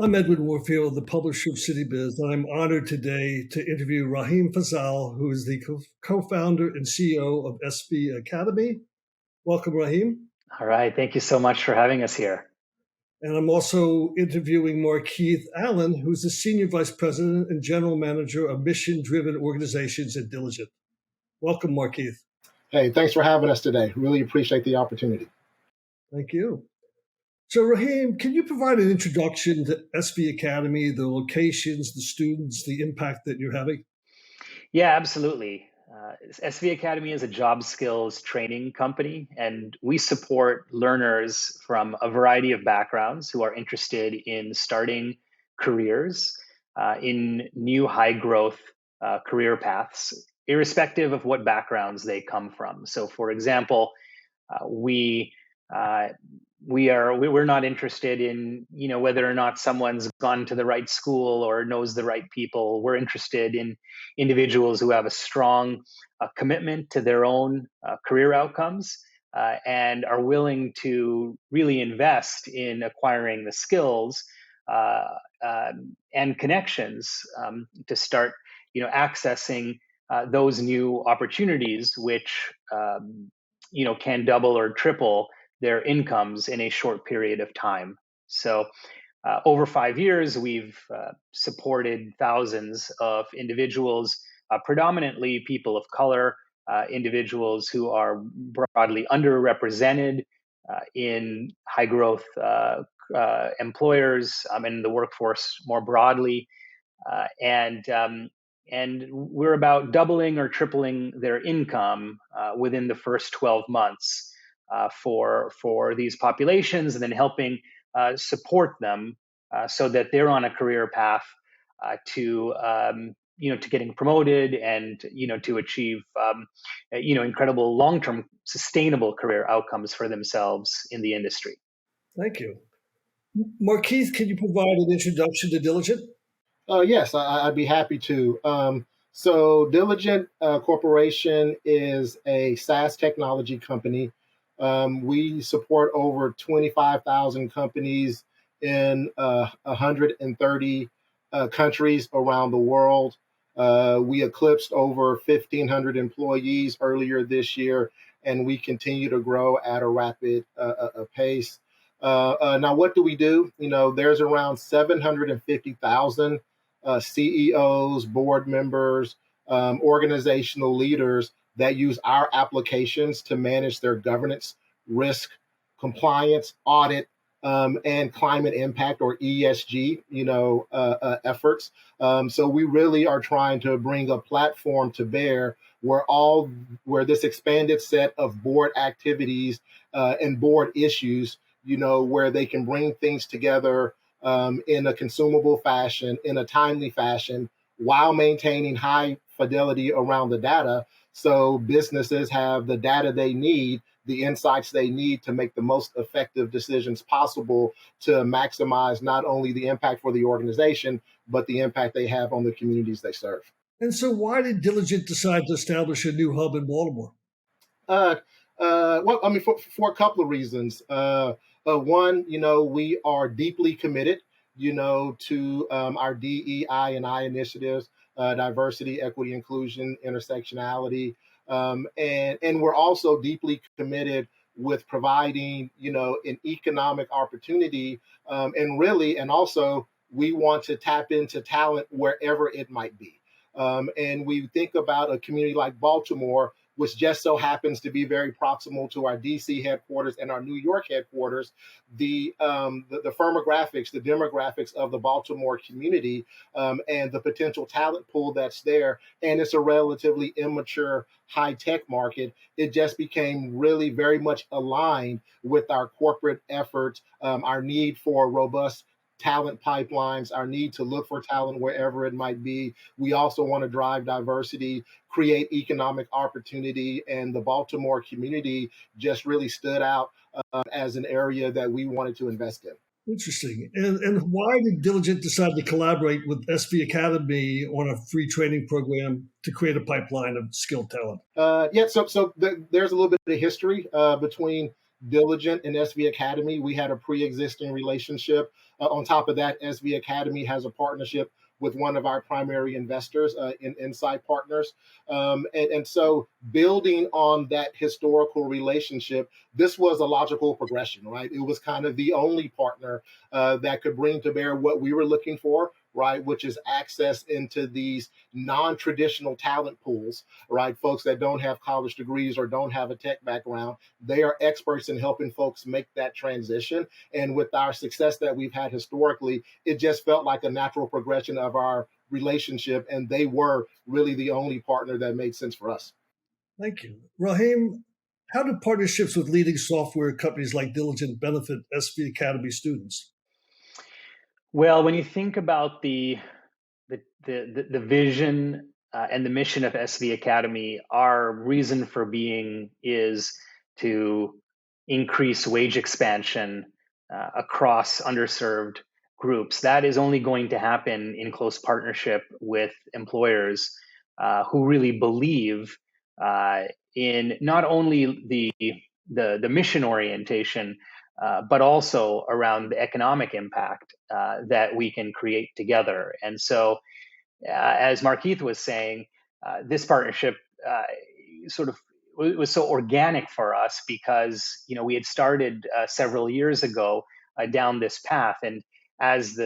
I'm Edwin Warfield, the publisher of Citybiz, and I'm honored today to interview Rahim Fazal, who is the co-founder and CEO of SB Academy. Welcome, Rahim. All right. Thank you so much for having us here. And I'm also interviewing MarKeith Allen, who's the Senior Vice President and General Manager of Mission-Driven Organizations at Diligent. Welcome, MarKeith. Hey, thanks for having us today. Really appreciate the opportunity. Thank you. So, Rahim, can you provide an introduction to SB Academy, the locations, the students, the impact that you're having? Yeah, absolutely. SV Academy is a job skills training company, and we support learners from a variety of backgrounds who are interested in starting careers in new high growth career paths, irrespective of what backgrounds they come from. So, for example, we're not interested in whether or not someone's gone to the right school or knows the right people. We're interested in individuals who have a strong commitment to their own career outcomes and are willing to really invest in acquiring the skills and connections to start accessing those new opportunities, which can double or triple their incomes in a short period of time. So over 5 years, we've supported thousands of individuals, predominantly people of color, individuals who are broadly underrepresented in high growth employers and the workforce more broadly. And we're about doubling or tripling their income within the first 12 months. For these populations, and then helping support them so that they're on a career path to getting promoted and to achieve incredible long-term sustainable career outcomes for themselves in the industry. Thank you. MarKeith, can you provide an introduction to Diligent? Yes, I'd be happy to. So Diligent Corporation is a SaaS technology company. We support over 25,000 companies in 130 countries around the world. We eclipsed over 1,500 employees earlier this year, and we continue to grow at a rapid pace. Now, what do we do? There's around 750,000 CEOs, board members, organizational leaders that use our applications to manage their governance, risk, compliance, audit, and climate impact, or ESG, efforts. So we really are trying to bring a platform to bear where this expanded set of board activities and board issues, where they can bring things together in a consumable fashion, in a timely fashion, while maintaining high fidelity around the data. So businesses have the data they need, the insights they need to make the most effective decisions possible to maximize not only the impact for the organization, but the impact they have on the communities they serve. And so why did Diligent decide to establish a new hub in Baltimore? For a couple of reasons. One, we are deeply committed, to our DEI and I initiatives, diversity, equity, inclusion, intersectionality. And we're also deeply committed with providing, an economic opportunity. And also we want to tap into talent wherever it might be. And we think about a community like Baltimore, which just so happens to be very proximal to our DC headquarters and our New York headquarters. The firmographics, the demographics of the Baltimore community, and the potential talent pool that's there, and it's a relatively immature high-tech market, it just became really very much aligned with our corporate efforts, our need for robust talent pipelines, our need to look for talent wherever it might be. We also want to drive diversity, create economic opportunity, and the Baltimore community just really stood out as an area that we wanted to invest in. Interesting. And why did Diligent decide to collaborate with SB Academy on a free training program to create a pipeline of skilled talent? So there's a little bit of history between Diligent and SV Academy, we had a pre-existing relationship. On top of that, SV Academy has a partnership with one of our primary investors in Insight Partners. And so building on that historical relationship, this was a logical progression, right? It was kind of the only partner that could bring to bear what we were looking for, right? Which is access into these non-traditional talent pools, right? Folks that don't have college degrees or don't have a tech background. They are experts in helping folks make that transition. And with our success that we've had historically, it just felt like a natural progression of our relationship. And they were really the only partner that made sense for us. Thank you. Rahim, how do partnerships with leading software companies like Diligent benefit SV Academy students? Well, when you think about the vision and the mission of SV Academy, our reason for being is to increase wage expansion across underserved groups. That is only going to happen in close partnership with employers who really believe in not only the mission orientation, but also around the economic impact that we can create together. And so, as MarKeith was saying, this partnership sort of was so organic for us because we had started several years ago down this path, and as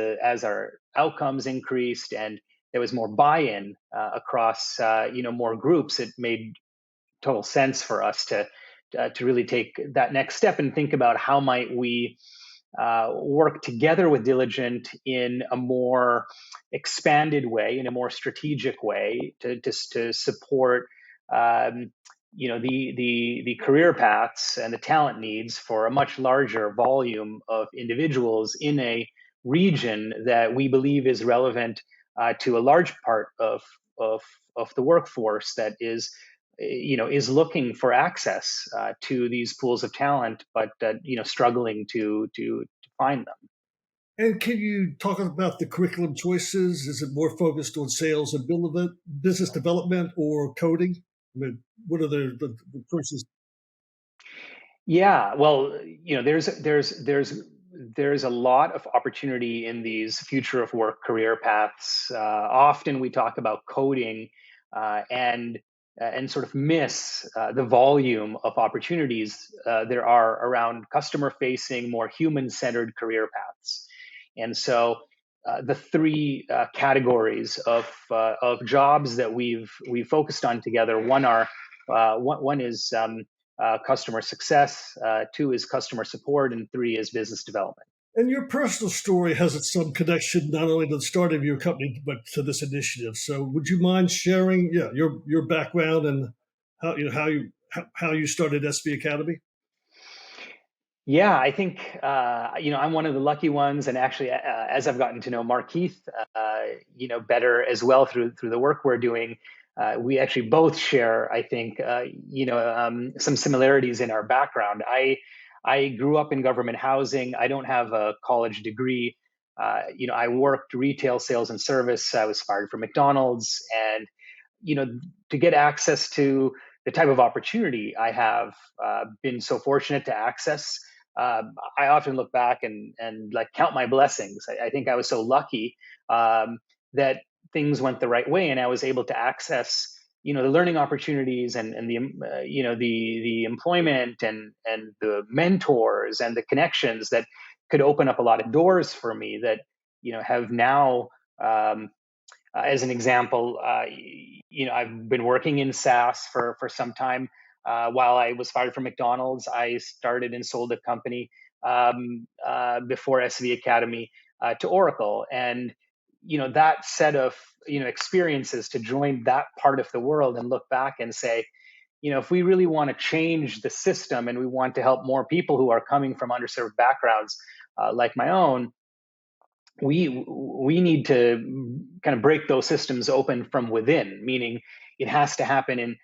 our outcomes increased and there was more buy-in across more groups, it made total sense for us to really take that next step and think about how might we work together with Diligent in a more expanded way, in a more strategic way, to support the career paths and the talent needs for a much larger volume of individuals in a region that we believe is relevant to a large part of the workforce that is looking for access to these pools of talent, but struggling to find them. And can you talk about the curriculum choices? Is it more focused on sales and business development or coding? I mean, what are the choices? Yeah, well, there's a lot of opportunity in these future of work career paths. Often we talk about coding and sort of miss the volume of opportunities there are around customer-facing, more human-centered career paths. And so the three categories of jobs that we've focused on together. One is customer success, two is customer support, and three is business development. And your personal story has some connection not only to the start of your company but to this initiative. So, would you mind sharing, your background and how you started SV Academy? Yeah, I think I'm one of the lucky ones, and actually, as I've gotten to know MarKeith, better as well through the work we're doing, we actually both share, I think, some similarities in our background. I grew up in government housing. I don't have a college degree. I worked retail sales and service. I was fired from McDonald's, and to get access to the type of opportunity I have been so fortunate to access. I often look back and like count my blessings. I think I was so lucky that things went the right way, and I was able to access the learning opportunities and the employment and the mentors and the connections that could open up a lot of doors for me that have now as an example, I've been working in SaaS for some time. While I was fired from McDonald's, I started and sold a company before SV Academy to Oracle, and that set of experiences to join that part of the world and look back and say, if we really want to change the system and we want to help more people who are coming from underserved backgrounds like my own, we need to kind of break those systems open from within, meaning it has to happen in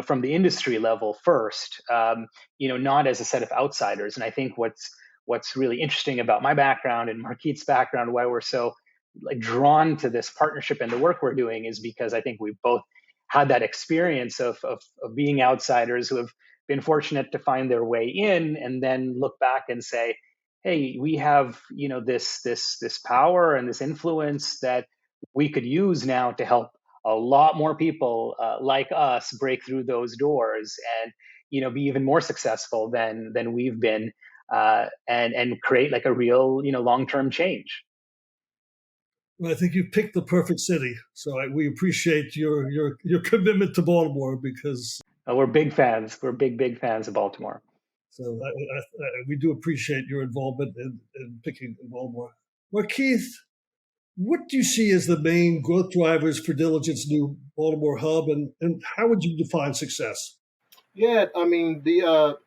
from the industry level first, not as a set of outsiders. And I think what's really interesting about my background and MarKeith's background, why we're so drawn to this partnership and the work we're doing, is because I think we've both had that experience of being outsiders who have been fortunate to find their way in, and then look back and say, hey, we have, this power and this influence that we could use now to help a lot more people like us break through those doors and be even more successful than we've been, and create like a real long-term change. Well, I think you picked the perfect city. So we appreciate your commitment to Baltimore because We're big fans. We're big fans of Baltimore. so we do appreciate your involvement in picking Baltimore. MarKeith, what do you see as the main growth drivers for Diligent's new Baltimore hub, and how would you define success? Yeah, I mean the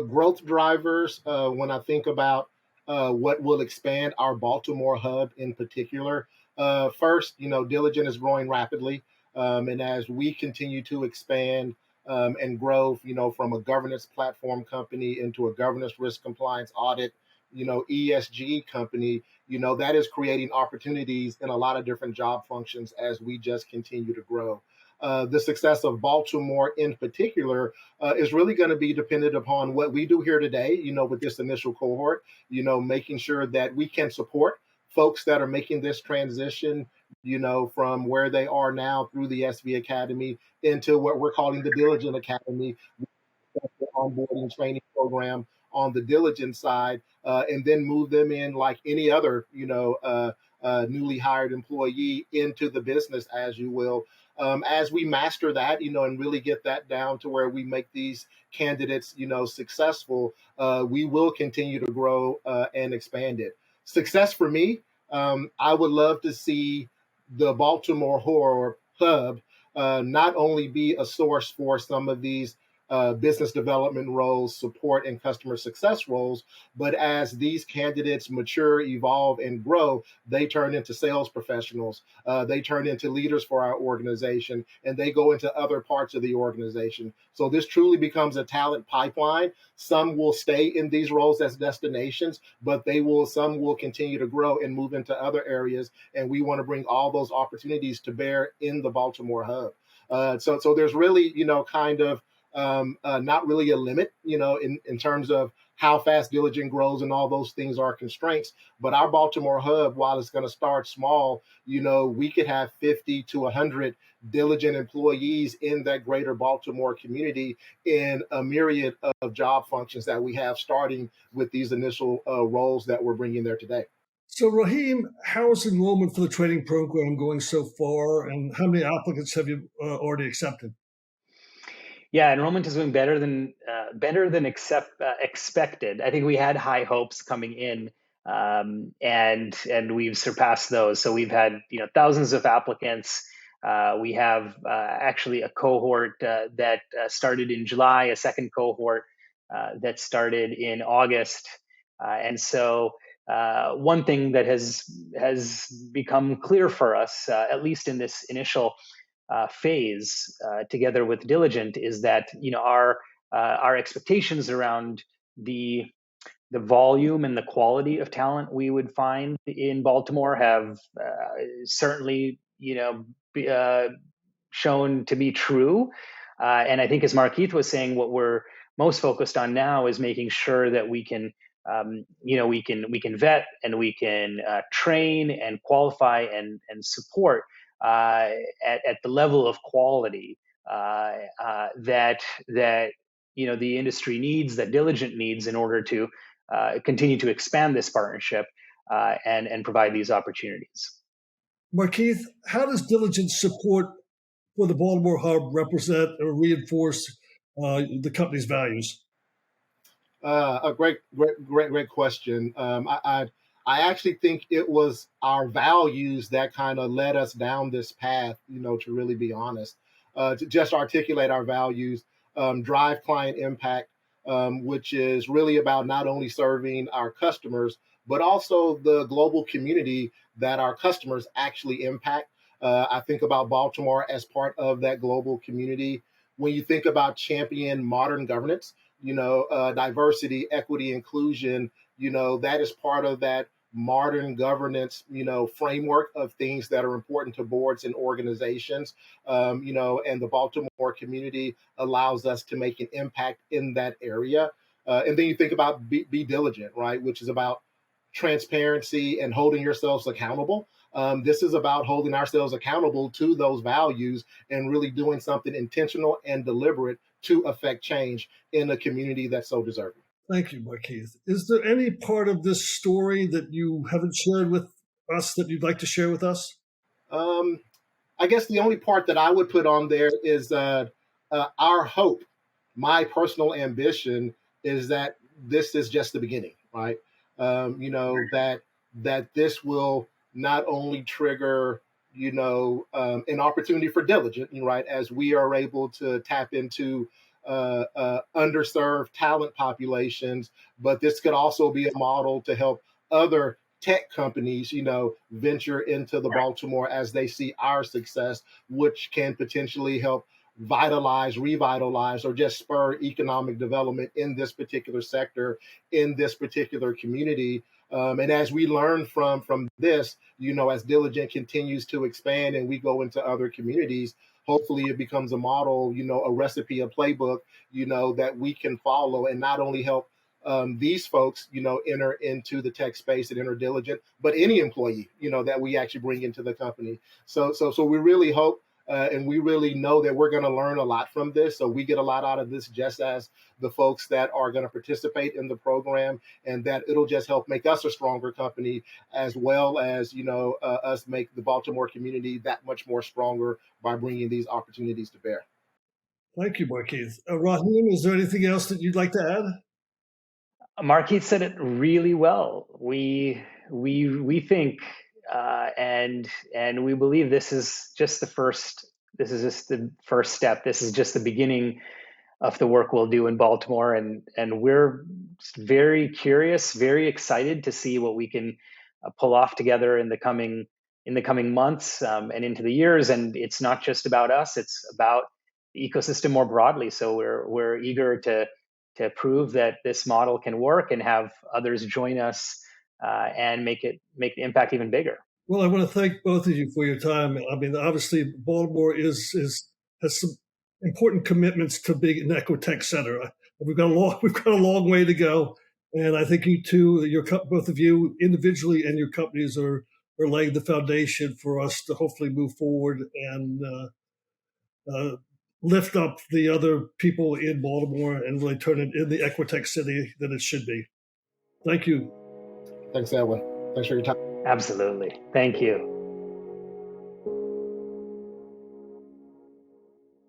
growth drivers. When I think about what will expand our Baltimore hub in particular, first, Diligent is growing rapidly, and as we continue to expand and grow, from a governance platform company into a governance risk compliance audit, ESG company, that is creating opportunities in a lot of different job functions as we just continue to grow. The success of Baltimore in particular is really going to be dependent upon what we do here today, with this initial cohort, making sure that we can support folks that are making this transition, from where they are now through the SV Academy into what we're calling the Diligent Academy, the onboarding training program on the Diligent side, and then move them in like any other, newly hired employee into the business, as you will. As we master that, and really get that down to where we make these candidates, successful, we will continue to grow and expand it. Success for me, I would love to see the Baltimore Horror Hub not only be a source for some of these business development roles, support, and customer success roles. But as these candidates mature, evolve, and grow, they turn into sales professionals. They turn into leaders for our organization, and they go into other parts of the organization. So this truly becomes a talent pipeline. Some will stay in these roles as destinations, but some will continue to grow and move into other areas. And we want to bring all those opportunities to bear in the Baltimore hub. So there's really, kind of not really a limit, in terms of how fast Diligent grows, and all those things are constraints. But our Baltimore hub, while it's going to start small, we could have 50 to 100 Diligent employees in that greater Baltimore community in a myriad of job functions that we have, starting with these initial roles that we're bringing there today. So, Rahim, how is enrollment for the training program going so far, and how many applicants have you already accepted? Yeah, enrollment is going better than expected. I think we had high hopes coming in, and we've surpassed those. So we've had thousands of applicants. We have actually a cohort that started in July, a second cohort that started in August, and so one thing that has become clear for us, at least in this initial phase, together with Diligent, is that our expectations around the volume and the quality of talent we would find in Baltimore have certainly shown to be true. And I think, as MarKeith was saying, what we're most focused on now is making sure that we can vet and we can train and qualify and support at the level of quality that the industry needs, that Diligent needs, in order to continue to expand this partnership and provide these opportunities. MarKeith, how does Diligent support for the Baltimore hub represent or reinforce the company's values? A great question. I actually think it was our values that kind of led us down this path, to really be honest, to just articulate our values, drive client impact, which is really about not only serving our customers, but also the global community that our customers actually impact. I think about Baltimore as part of that global community. When you think about champion modern governance, diversity, equity, inclusion, that is part of that modern governance, framework of things that are important to boards and organizations, and the Baltimore community allows us to make an impact in that area. And then you think about be diligent, right, which is about transparency and holding yourselves accountable. This is about holding ourselves accountable to those values and really doing something intentional and deliberate to affect change in a community that's so deserving. Thank you, MarKeith. Is there any part of this story that you haven't shared with us that you'd like to share with us? I guess the only part that I would put on there is our hope. My personal ambition is that this is just the beginning, right? That this will not only trigger, an opportunity for diligent, right, as we are able to tap into underserved talent populations, but this could also be a model to help other tech companies, venture into the Baltimore as they see our success, which can potentially help revitalize, or just spur economic development in this particular sector, in this particular community. And as we learn from this, as Diligent continues to expand and we go into other communities, hopefully it becomes a model, a recipe, a playbook, that we can follow and not only help these folks, enter into the tech space and enter Diligent, but any employee, that we actually bring into the company. So we really hope and we really know that we're going to learn a lot from this. So we get a lot out of this, just as the folks that are going to participate in the program, and that it'll just help make us a stronger company, as well as, us make the Baltimore community that much more stronger by bringing these opportunities to bear. Thank you, MarKeith. Rahim, is there anything else that you'd like to add? MarKeith said it really well. We think and we believe this is just the first. This is just the first step. This is just the beginning of the work we'll do in Baltimore, and we're very curious, very excited to see what we can pull off together in the coming months and into the years. And it's not just about us; it's about the ecosystem more broadly. So we're eager to prove that this model can work and have others join us and make the impact even bigger. Well, I want to thank both of you for your time. I mean, obviously, Baltimore has some important commitments to being an eco-tech center. We've got a long way to go, and I think you two, both of you individually and your companies are laying the foundation for us to hopefully move forward and lift up the other people in Baltimore and really turn it in the eco-tech city that it should be. Thank you. Thanks, Edwin. Thanks for your time. Absolutely. Thank you.